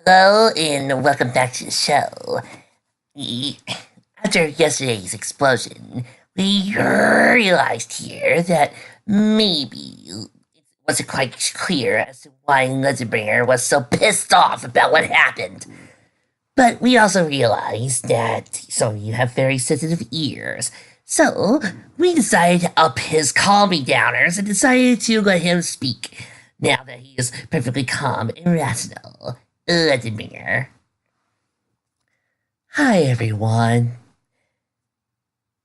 Hello and welcome back to the show. After yesterday's explosion, we realized here that maybe it wasn't quite clear as to why Leatherbringer was so pissed off about what happened. But we also realized that some of you have very sensitive ears. So we decided to up his calm me downers and decided to let him speak now that he is perfectly calm and rational. Leatherbringer. Hi, everyone.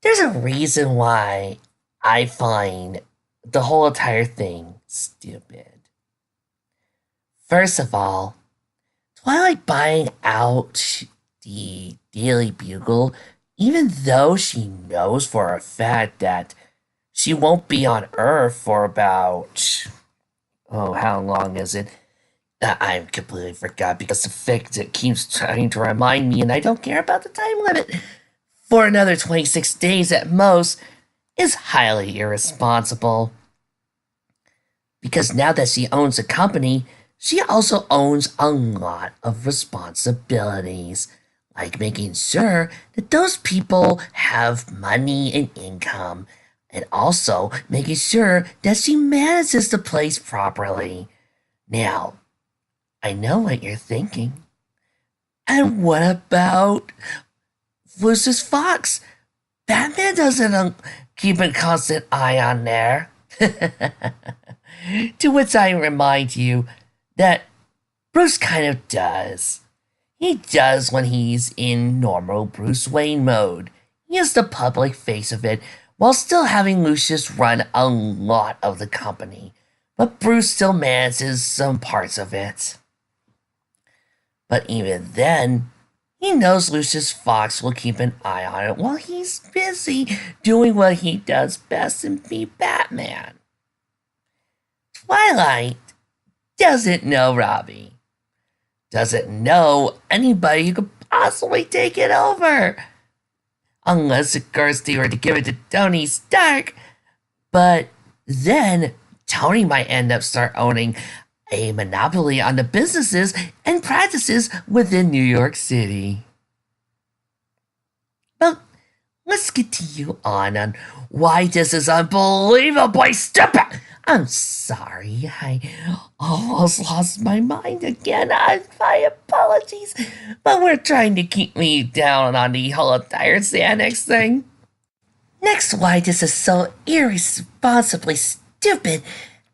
There's a reason why I find the whole entire thing stupid. First of all, Twilight buying out the Daily Bugle, even though she knows for a fact that she won't be on Earth for about, how long is it? I completely forgot because the fact it keeps trying to remind me and I don't care about the time limit for another 26 days at most is highly irresponsible. Because now that she owns a company, she also owns a lot of responsibilities, like making sure that those people have money and income, and also making sure that she manages the place properly. Now, I know what you're thinking. And what about Lucius Fox? Batman doesn't keep a constant eye on there. To which I remind you that Bruce kind of does. He does when he's in normal Bruce Wayne mode. He is the public face of it, while still having Lucius run a lot of the company. But Bruce still manages some parts of it. But even then, he knows Lucius Fox will keep an eye on it while he's busy doing what he does best and be Batman. Twilight doesn't know Robbie. Doesn't know anybody who could possibly take it over. Unless, of course, they were to give it to Tony Stark. But then Tony might end up start owning a monopoly on the businesses and practices within New York City. But let's get to you on why this is unbelievably stupid. I'm sorry, I almost lost my mind again. My apologies, but we're trying to keep me down on the whole entire Xanax thing. Next, why this is so irresponsibly stupid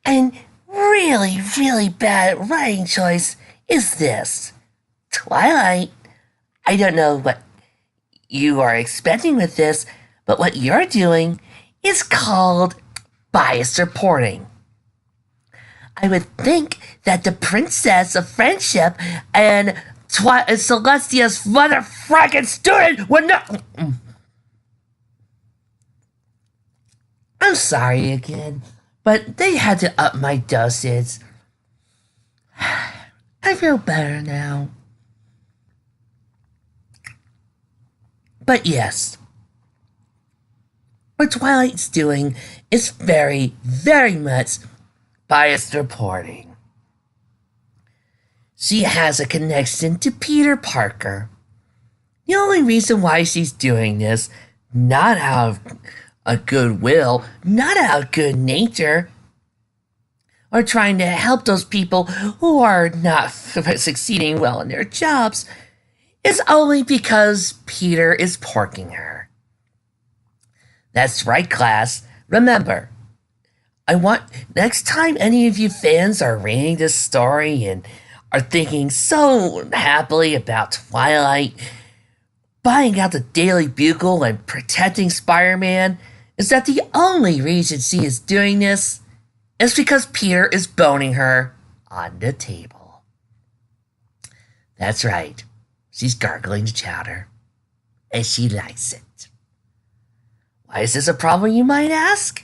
and really, really bad writing choice is this. Twilight, I don't know what you are expecting with this, but what you're doing is called biased reporting. I would think that the Princess of Friendship and Celestia's motherfucking student would not. I'm sorry again, but they had to up my dosage. I feel better now. But yes, what Twilight's doing is very, very much biased reporting. She has a connection to Peter Parker. The only reason why she's doing this, not out of a goodwill, not out of good nature, or trying to help those people who are not succeeding well in their jobs, is only because Peter is porking her. That's right, class. Remember, I want next time any of you fans are reading this story and are thinking so happily about Twilight buying out the Daily Bugle and protecting Spider-Man, is that the only reason she is doing this is because Peter is boning her on the table. That's right. She's gargling the chowder, and she likes it. Why is this a problem, you might ask?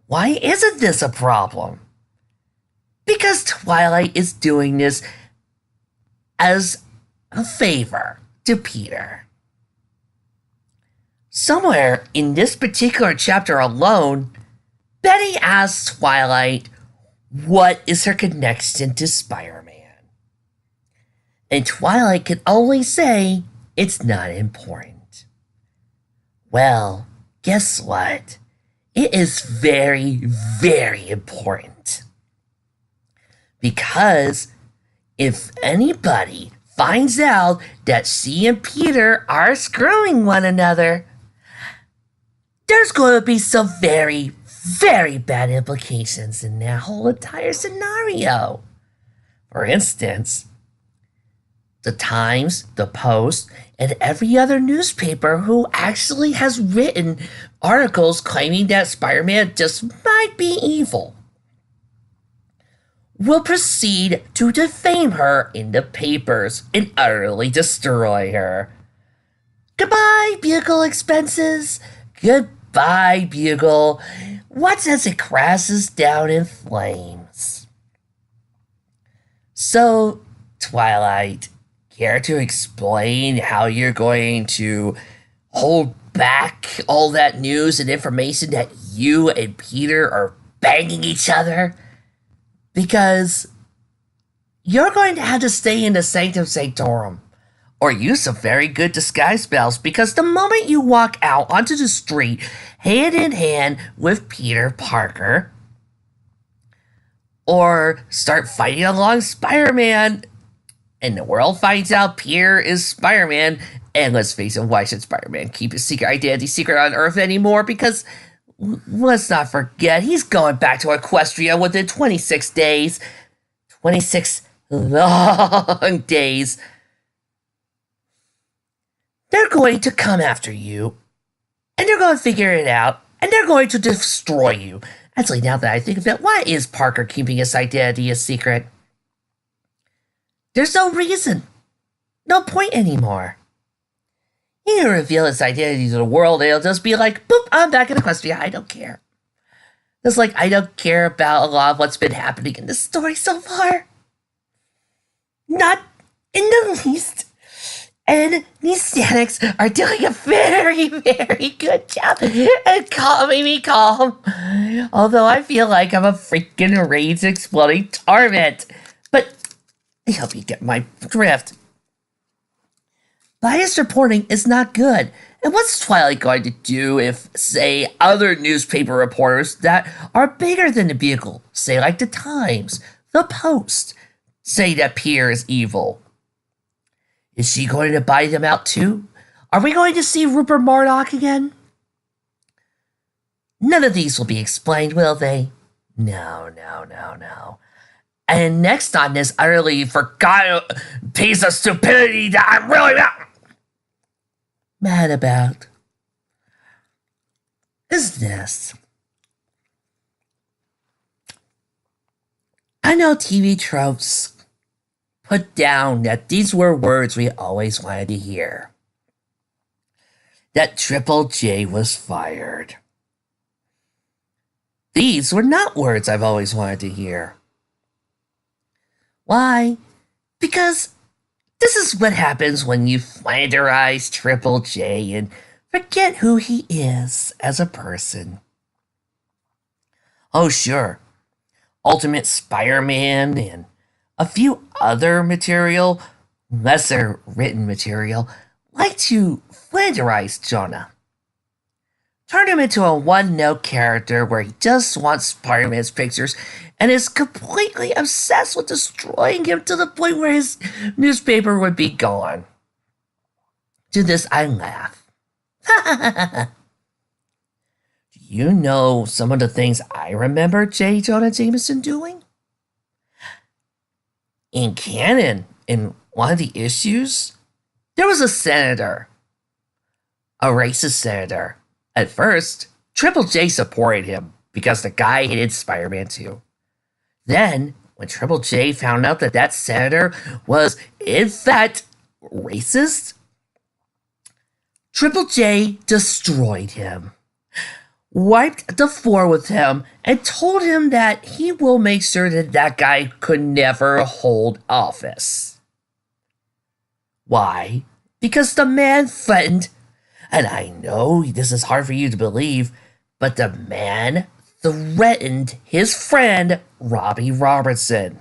Why isn't this a problem? Because Twilight is doing this as a favor to Peter. Somewhere in this particular chapter alone, Betty asks Twilight what is her connection to Spider-Man. And Twilight can only say it's not important. Well, guess what? It is very, very important. Because if anybody finds out that she and Peter are screwing one another, there's going to be some very, very bad implications in that whole entire scenario. For instance, the Times, the Post, and every other newspaper who actually has written articles claiming that Spider-Man just might be evil will proceed to defame her in the papers and utterly destroy her. Goodbye, Bugle expenses. Goodbye, Bugle. Watch as it crashes down in flames. So, Twilight, care to explain how you're going to hold back all that news and information that you and Peter are banging each other? Because you're going to have to stay in the Sanctum Sanctorum or use some very good disguise spells, because the moment you walk out onto the street hand in hand with Peter Parker or start fighting along Spider-Man and the world finds out Peter is Spider-Man, and let's face it, why should Spider-Man keep his secret identity secret on Earth anymore? Because let's not forget, he's going back to Equestria within 26 days. 26 long days. They're going to come after you, and they're going to figure it out, and they're going to destroy you. Actually, now that I think of it, why is Parker keeping his identity a secret? There's no reason. No point anymore. He can reveal his identity to the world, and it'll just be like, boop, I'm back in Equestria. I don't care. Just like I don't care about a lot of what's been happening in the story so far. Not in the least. And these Stanics are doing a very, very good job at calming me calm. Although I feel like I'm a freaking rage exploding torment. But I hope you get my drift. Biased reporting is not good. And what's Twilight going to do if, say, other newspaper reporters that are bigger than the Bugle, say like the Times, the Post, say that Peter is evil? Is she going to buy them out too? Are we going to see Rupert Murdoch again? None of these will be explained, will they? No. And next on this utterly forgotten piece of stupidity that I'm really mad about is this. I know TV tropes put down that these were words we always wanted to hear. That Triple J was fired. These were not words I've always wanted to hear. Why? Because this is what happens when you flanderize Triple J and forget who he is as a person. Oh, sure. Ultimate Spider-Man and a few other material, lesser written material, like to flanderize Jonah. Turn him into a one-note character where he just wants Spider-Man's pictures and is completely obsessed with destroying him to the point where his newspaper would be gone. To this I laugh. Do you know some of the things I remember J. Jonah Jameson doing? In canon, in one of the issues, there was a senator. A racist senator. At first, Triple J supported him because the guy hated Spider-Man too. Then, when Triple J found out that that senator was, in fact, racist, Triple J destroyed him, wiped the floor with him, and told him that he will make sure that that guy could never hold office. Why? Because the man threatened, and I know this is hard for you to believe, but the man threatened his friend, Robbie Robertson.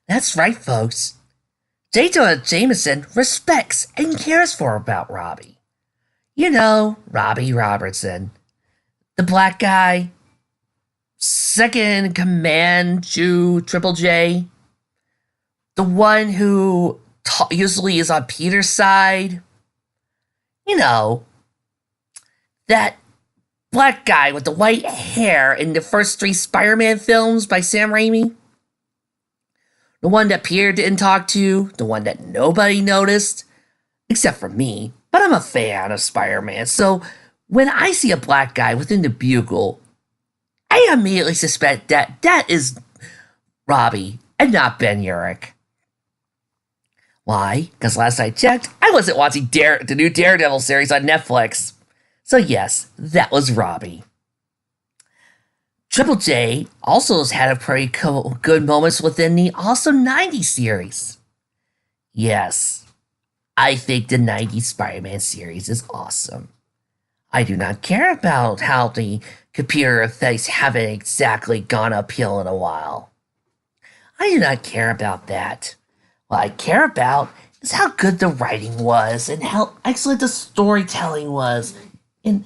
That's right, folks. J. Jonah Jameson respects and cares for about Robbie. You know, Robbie Robertson, the black guy, second in command to Triple J, the one who usually is on Peter's side. You know, that black guy with the white hair in the first 3 Spider-Man films by Sam Raimi. The one that Peter didn't talk to, the one that nobody noticed, except for me. But I'm a fan of Spider-Man, so when I see a black guy within the Bugle, I immediately suspect that that is Robbie and not Ben Urich. Why? Because last I checked, I wasn't watching the new Daredevil series on Netflix. So yes, that was Robbie. Triple J also has had a pretty good moments within the awesome 90s series. Yes, I think the 90s Spider-Man series is awesome. I do not care about how the computer effects haven't exactly gone uphill in a while. I do not care about that. What I care about is how good the writing was and how excellent the storytelling was. And,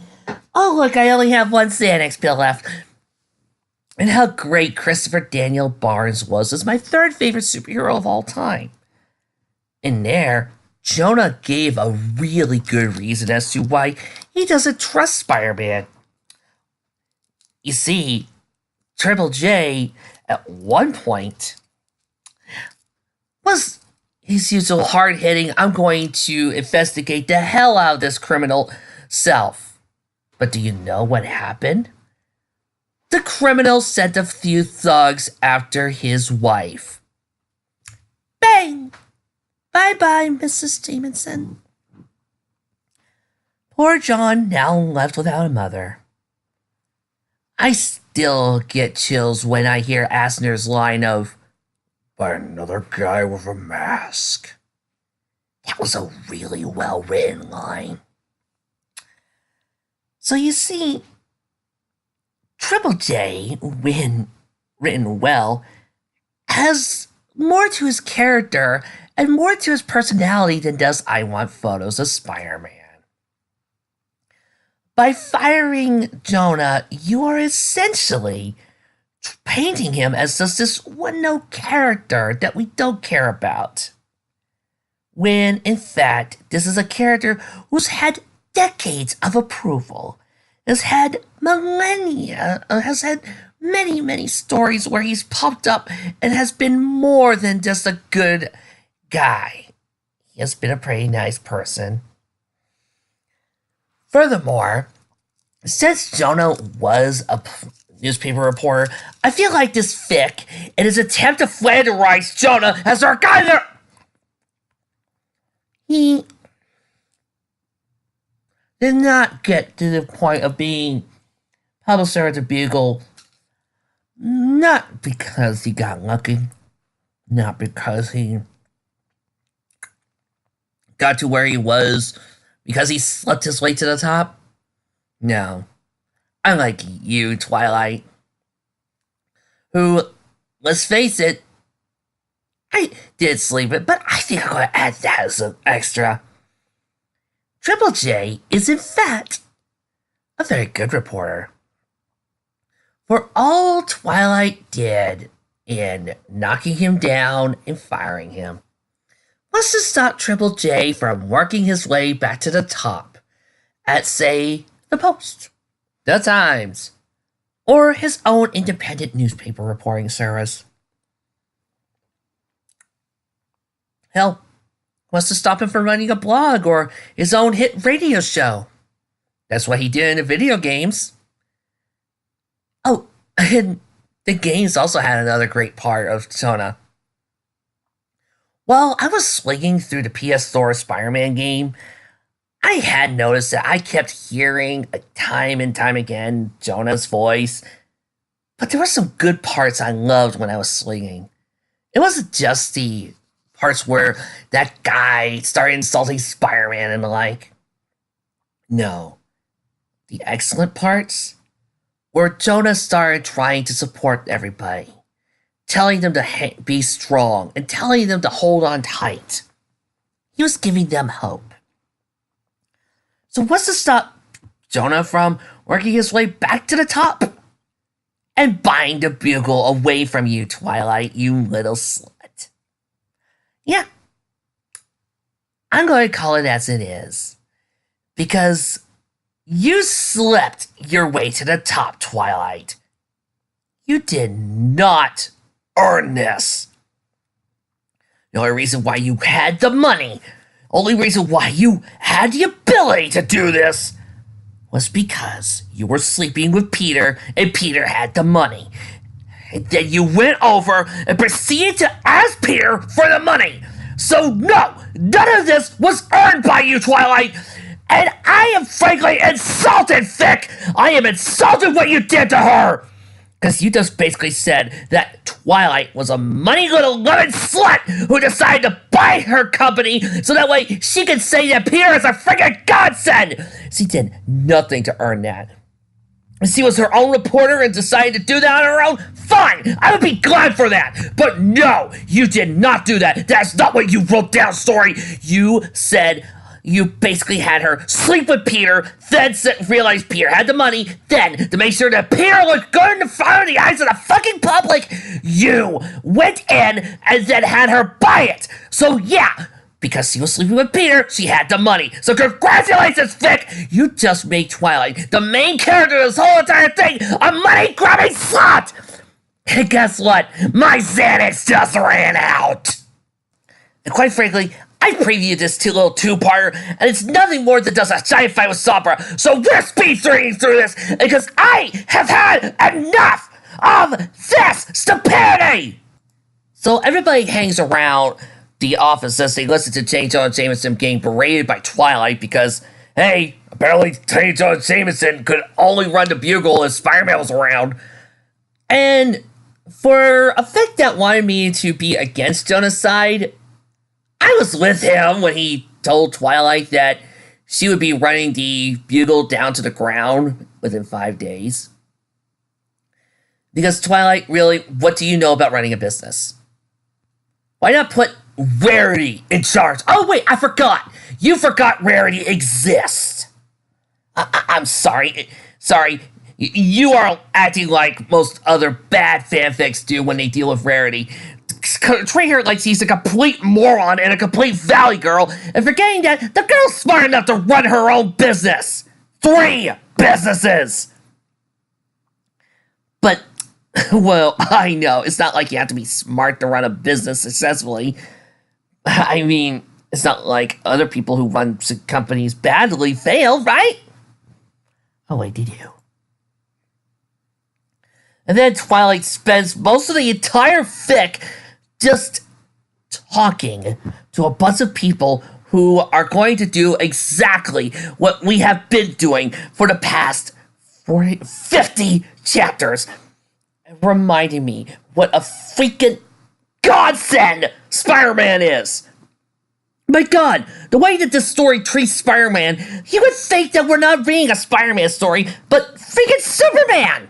oh look, I only have 1 Xanax pill left. And how great Christopher Daniel Barnes was as my 3rd favorite superhero of all time. In there, Jonah gave a really good reason as to why he doesn't trust Spider-Man. You see, Triple J, at one point, was his usual hard-hitting, I'm going to investigate the hell out of this criminal self. But do you know what happened? The criminal sent a few thugs after his wife. Bang! Bye-bye, Mrs. Jameson. Poor John, now left without a mother. I still get chills when I hear Asner's line of, "By another guy with a mask." That was a really well-written line. So you see, Triple J, when written well, has more to his character and more to his personality than does I Want Photos of Spider-Man. By firing Jonah, you are essentially painting him as just this one-note character that we don't care about. When, in fact, this is a character who's had decades of approval, has had millennia, has had many, many stories where he's popped up and has been more than just a good guy. He has been a pretty nice person. Furthermore, since Jonah was a newspaper reporter, I feel like this fic, in his attempt to flanderize Jonah as our guy there, he did not get to the point of being publisher at the Bugle, not because he got lucky, not because he got to where he was because he slept his way to the top. No. Unlike you, Twilight, who, let's face it, I did sleep it, but I think I'm going to add that as an extra. Triple J is, in fact, a very good reporter. For all Twilight did in knocking him down and firing him, was to stop Triple J from working his way back to the top at, say, the Post, the Times, or his own independent newspaper reporting service. Hell, was to stop him from running a blog or his own hit radio show. That's what he did in the video games. Oh, and the games also had another great part of Jonah. While I was swinging through the PS4 Spider-Man game, I had noticed that I kept hearing time and time again Jonah's voice, but there were some good parts I loved when I was swinging. It wasn't just the parts where that guy started insulting Spider-Man and the like. No. The excellent parts where Jonah started trying to support everybody, telling them to be strong and telling them to hold on tight. He was giving them hope. So what's to stop Jonah from working his way back to the top and buying the bugle away from you, Twilight, you little slut? Yeah, I'm going to call it as it is. Because you slipped your way to the top, Twilight. You did not earn this. The only reason why you had the money, only reason why you had the ability to do this was because you were sleeping with Peter and Peter had the money. And then you went over and proceeded to ask Peter for the money. So no, none of this was earned by you, Twilight. And I am frankly insulted, Vic. I am insulted what you did to her. Because you just basically said that Twilight was a money little lemon slut who decided to buy her company so that way she could say that Peter is a freaking godsend. She did nothing to earn that. If she was her own reporter and decided to do that on her own, fine, I would be glad for that. But no, you did not do that. That's not what you wrote down, story. You said you basically had her sleep with Peter, then realized Peter had the money, then to make sure that Peter looked good in the front of the eyes of the fucking public, you went in and then had her buy it. So yeah, because she was sleeping with Peter, she had the money. So congratulations, Vic! You just made Twilight, the main character of this whole entire thing, a money-grabbing slut! And guess what? My Xanax just ran out! And quite frankly, I previewed this little two-parter, and it's nothing more than just a giant fight with Sabra. So we're speed reading through this, because I have had enough of this stupidity! So everybody hangs around the office as they listen to J. Jonah Jameson getting berated by Twilight because, hey, apparently J. Jonah Jameson could only run the bugle if Spider-Man was around. And for a fact that wanted me to be against Jonah's side, I was with him when he told Twilight that she would be running the bugle down to the ground within 5 days. Because Twilight, really, what do you know about running a business? Why not put Rarity in charge? Oh wait, I forgot. You forgot Rarity exists. I'm sorry. Sorry. You are acting like most other bad fanfics do when they deal with Rarity. Treat her like she's a complete moron and a complete valley girl, and forgetting that the girl's smart enough to run her own business. 3 businesses. But, well, I know, it's not like you have to be smart to run a business successfully. I mean, it's not like other people who run companies badly fail, right? Oh, wait, did you? And then Twilight spends most of the entire fic just talking to a bunch of people who are going to do exactly what we have been doing for the past 50 chapters. Reminding me what a freaking godsend Spider-Man is. My God, the way that this story treats Spider-Man, you would think that we're not reading a Spider-Man story, but freaking Superman!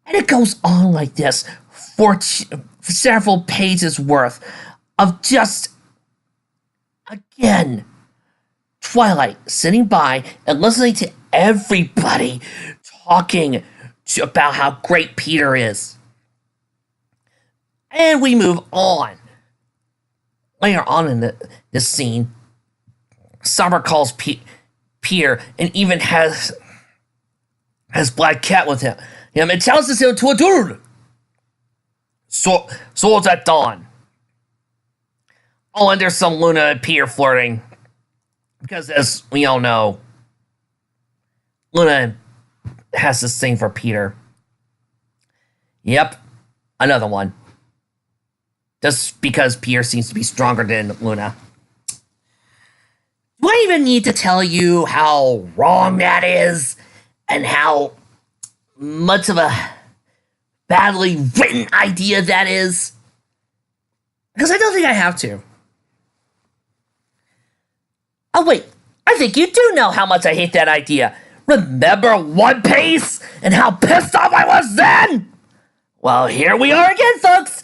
And it goes on like this for several pages worth of just, again, Twilight sitting by and listening to everybody talking about how great Peter is. And we move on. Later on in this scene, Summer calls Peter and even has Black Cat with him. And challenges him to a duel. Swords at dawn. Oh, and there's some Luna and Peter flirting. Because as we all know, Luna has this thing for Peter. Yep, another one. Just because Peter seems to be stronger than Luna. Do I even need to tell you how wrong that is? And how much of a badly written idea that is? Because I don't think I have to. Oh wait, I think you do know how much I hate that idea. Remember One Piece and how pissed off I was then? Well, here we are again, folks!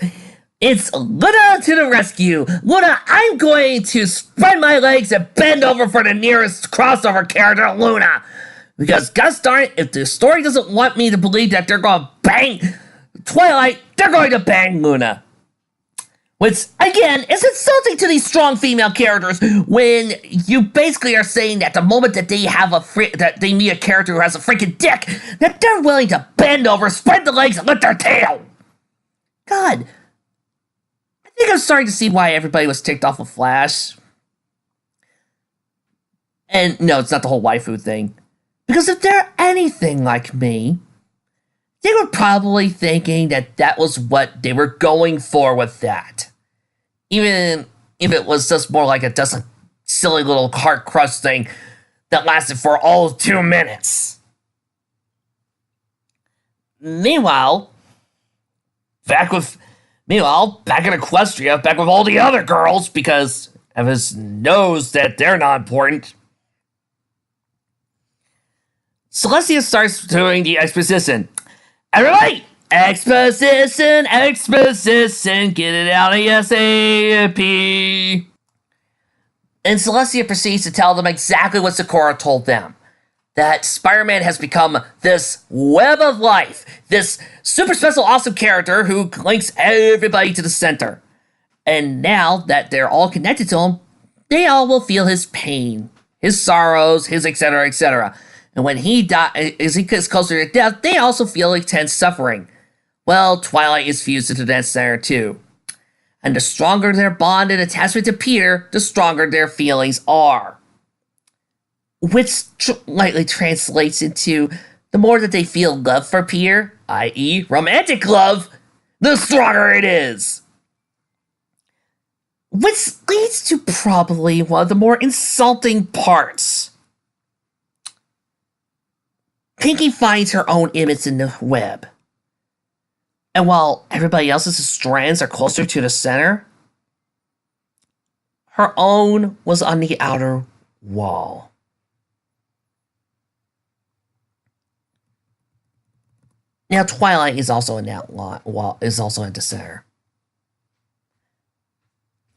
It's Luna to the rescue! Luna, I'm going to spread my legs and bend over for the nearest crossover character, Luna! Because, gosh darn it, if the story doesn't want me to believe that they're going to bang Twilight, they're going to bang Luna. Which, again, is insulting to these strong female characters when you basically are saying that the moment that they have that they meet a character who has a freaking dick, that they're willing to bend over, spread the legs, and lift their tail. God. I think I'm starting to see why everybody was ticked off of Flash. And no, it's not the whole waifu thing. Because if they're anything like me, they were probably thinking that that was what they were going for with that. Even if it was just more like just a silly little heart crush thing that lasted for all 2 minutes. Meanwhile, back in Equestria, back with all the other girls, because Evans knows that they're not important. Celestia starts doing the exposition. Everybody! Exposition, get it out ASAP. And Celestia proceeds to tell them exactly what Sakura told them. That Spider-Man has become this web of life, this super special awesome character who links everybody to the center. And now that they're all connected to him, they all will feel his pain, his sorrows, his etc., etc. And when he as he gets closer to death, they also feel intense suffering. Well, Twilight is fused into that center too. And the stronger their bond and attachment to Peter, the stronger their feelings are. Which lightly translates into the more that they feel love for Peter, i.e. romantic love, the stronger it is. Which leads to probably one of the more insulting parts. Pinkie finds her own image in the web. And while everybody else's strands are closer to the center, her own was on the outer wall. Now, Twilight is also in that wall, is also at the center.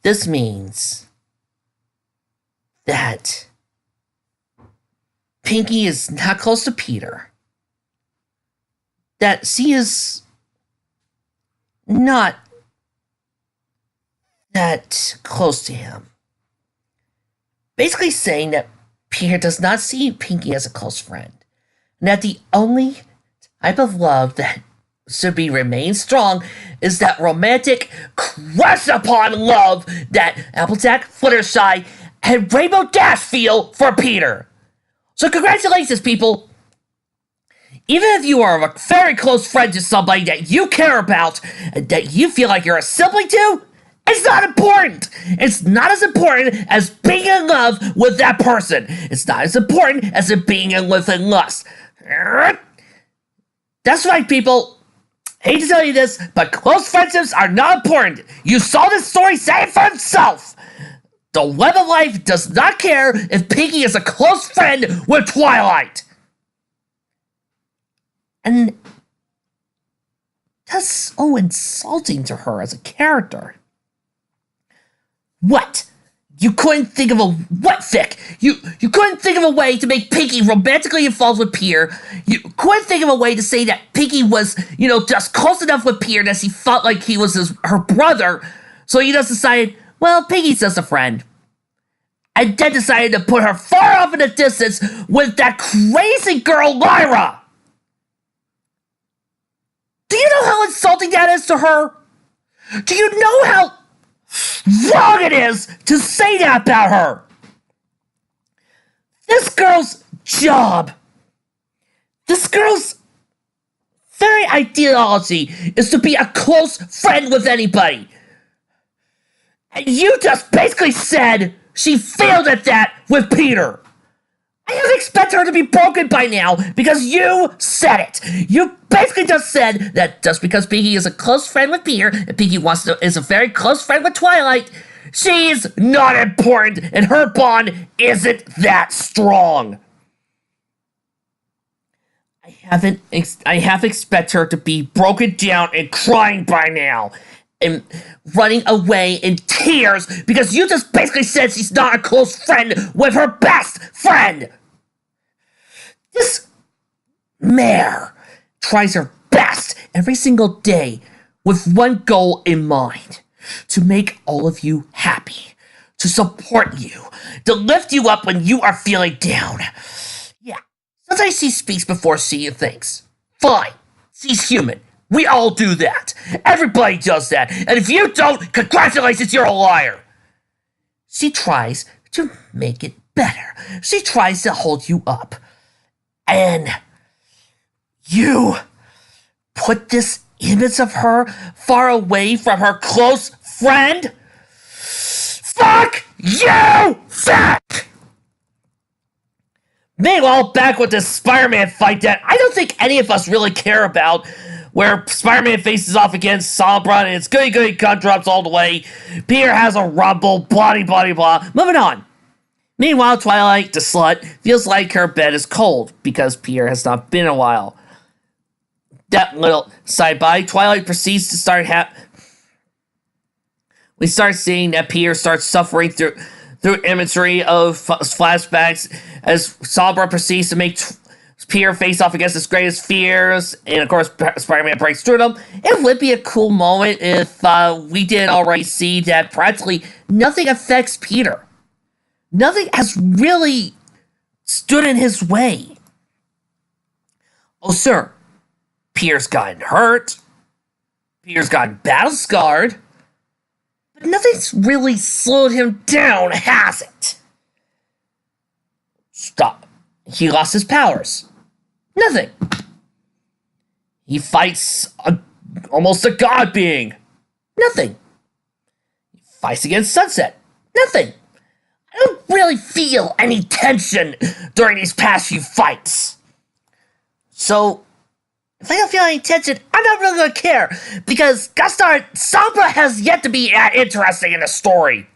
This means that Pinkie is not close to Peter. That she is not that close to him. Basically saying that Peter does not see Pinkie as a close friend. And that the only type of love that should remain strong is that romantic crush upon love that Applejack, Fluttershy, and Rainbow Dash feel for Peter. So congratulations, people. Even if you are a very close friend to somebody that you care about, and that you feel like you're a sibling to, it's not important. It's not as important as being in love with that person. It's not as important as it being in love and lust. That's right, people. Hate to tell you this, but close friendships are not important. You saw this story say it for itself. The Web of Life does not care if Pinkie is a close friend with Twilight. And that's so insulting to her as a character. What? You couldn't think of a what, Vic? You couldn't think of a way to make Pinkie romantically involved with Peter. You couldn't think of a way to say that Pinkie was, just close enough with Peter that she felt like he was her brother. So you just decided, well, Pinkie's just a friend. And then decided to put her far off in the distance with that crazy girl, Lyra. Do you know how insulting that is to her? Do you know how wrong it is to say that about her? This girl's job, this girl's very ideology is to be a close friend with anybody. And you just basically said she failed at that with Peter. I have expected her to be broken by now because you said it. You basically just said that just because Pinkie is a close friend with Peter and Pinkie is a very close friend with Twilight, she's not important and her bond isn't that strong. I half expect her to be broken down and crying by now. And running away in tears because you just basically said she's not a close friend with her best friend. This mare tries her best every single day with one goal in mind: to make all of you happy, to support you, to lift you up when you are feeling down. Yeah, sometimes she speaks before she thinks. Fine, she's human. We all do that. Everybody does that. And if you don't, congratulations, you're a liar. She tries to make it better. She tries to hold you up. And you put this image of her far away from her close friend? Fuck you! Fuck! Meanwhile, back with this Spider-Man fight that I don't think any of us really care about, where Spider-Man faces off against Sombra, and it's goody gun drops all the way. Peter has a rumble, blah. Moving on. Meanwhile, Twilight, the slut, feels like her bed is cold because Peter has not been in a while. That little side by, Twilight proceeds to start we start seeing that Peter starts suffering through imagery of flashbacks as Sombra proceeds to make Peter face off against his greatest fears, and of course Spider-Man breaks through them. It would be a cool moment if we did already see that practically nothing affects Peter. Nothing has really stood in his way. Oh sir, Peter's gotten hurt, Peter's gotten battle scarred, but nothing's really slowed him down, has it? Stop. He lost his powers. Nothing. He fights almost a god being. Nothing. He fights against Sunset. Nothing. I don't really feel any tension during these past few fights. So, if I don't feel any tension, I'm not really gonna care, because Gustard, Sombra has yet to be interesting in the story.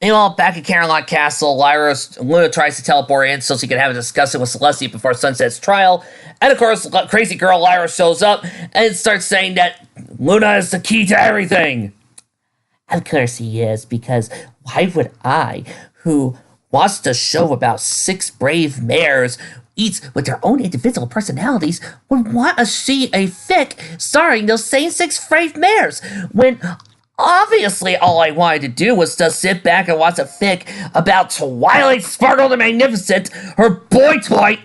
Meanwhile, back at Camelot Castle, Luna tries to teleport in so she can have a discussion with Celestia before Sunset's trial. And of course, crazy girl Lyra shows up and starts saying that Luna is the key to everything. Of course he is, because why would I, who watched a show about 6 brave mares, each with their own individual personalities, would want to see a fic starring those same 6 brave mares, when obviously all I wanted to do was to sit back and watch a fic about Twilight Sparkle the Magnificent, her boy toy,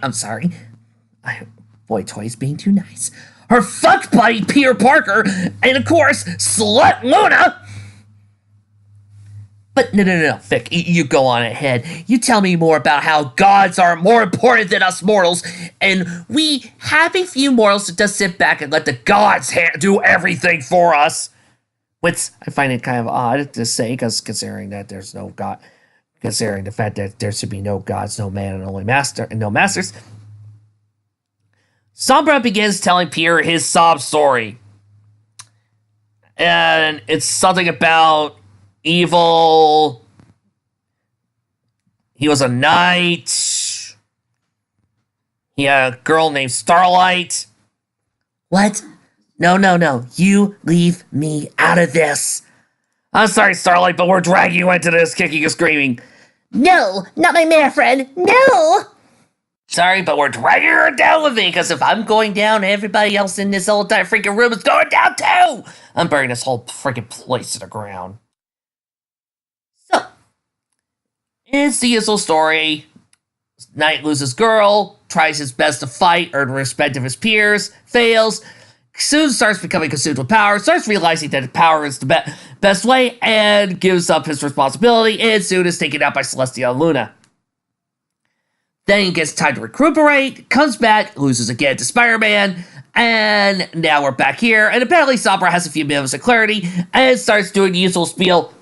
boy toy's being too nice, her fuck buddy Peter Parker, and of course, Slut Luna. But no, Fic, you go on ahead. You tell me more about how gods are more important than us mortals, and we happy few mortals to just sit back and let the gods do everything for us. Which I find it kind of odd to say, because considering that there's no god, considering the fact that there should be no gods, no man, and only master, and no masters. Sombra begins telling Peter his sob story. And it's something about evil. He was a knight. He had a girl named Starlight. What? No. You leave me out of this. I'm sorry, Starlight, but we're dragging you into this, kicking and screaming. No, not my mare friend. No! Sorry, but we're dragging her down with me, because if I'm going down, everybody else in this whole entire freaking room is going down too! I'm burning this whole freaking place to the ground. So, it's the usual story. Knight loses girl, tries his best to fight, earn respect of his peers, fails. Soon starts becoming consumed with power, starts realizing that power is the best way, and gives up his responsibility, and soon is taken out by Celestia and Luna. Then he gets time to recuperate, comes back, loses again to Spider-Man, and now we're back here, and apparently Sombra has a few moments of clarity, and starts doing the usual spiel.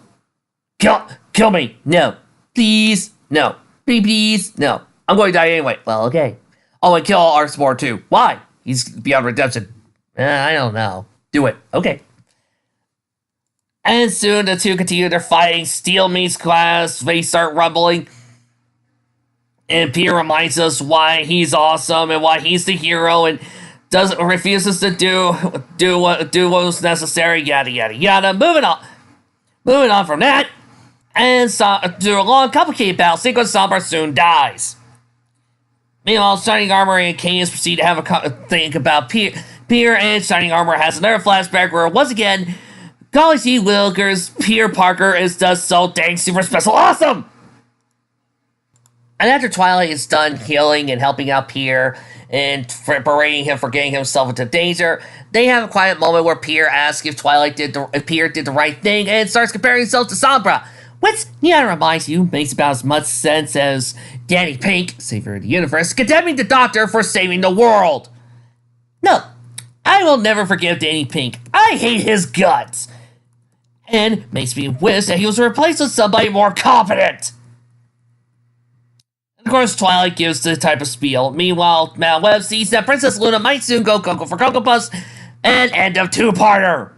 Kill me, no. Please, no. Please, no. I'm going to die anyway. Well, okay. Oh, and kill Arsenal too. Why? He's beyond redemption. I don't know. Do it. Okay. And soon the two continue their fighting. Steel meets glass. They start rumbling. And Peter reminds us why he's awesome and why he's the hero and refuses to do what was necessary. Yada yada yada. Moving on from that, and through a long, complicated battle sequence, Sombra soon dies. Meanwhile, Shining Armor and Cadance proceed to have a think about Peter, and Shining Armor has another flashback where once again, Golly G. Willikers, Peter Parker is just so dang super special awesome. And after Twilight is done healing and helping out Peter and berating him for getting himself into danger, they have a quiet moment where Peter asks if Peter did the right thing and starts comparing himself to Sombra, which, Neon reminds you, makes about as much sense as Danny Pink, Savior of the Universe, condemning the Doctor for saving the world. No, I will never forgive Danny Pink. I hate his guts. And makes me wish that he was replaced with somebody more competent. Of course, Twilight gives the type of spiel. Meanwhile, Matt Webb sees that Princess Luna might soon go Coco for Cocoa Puffs, and end of two-parter.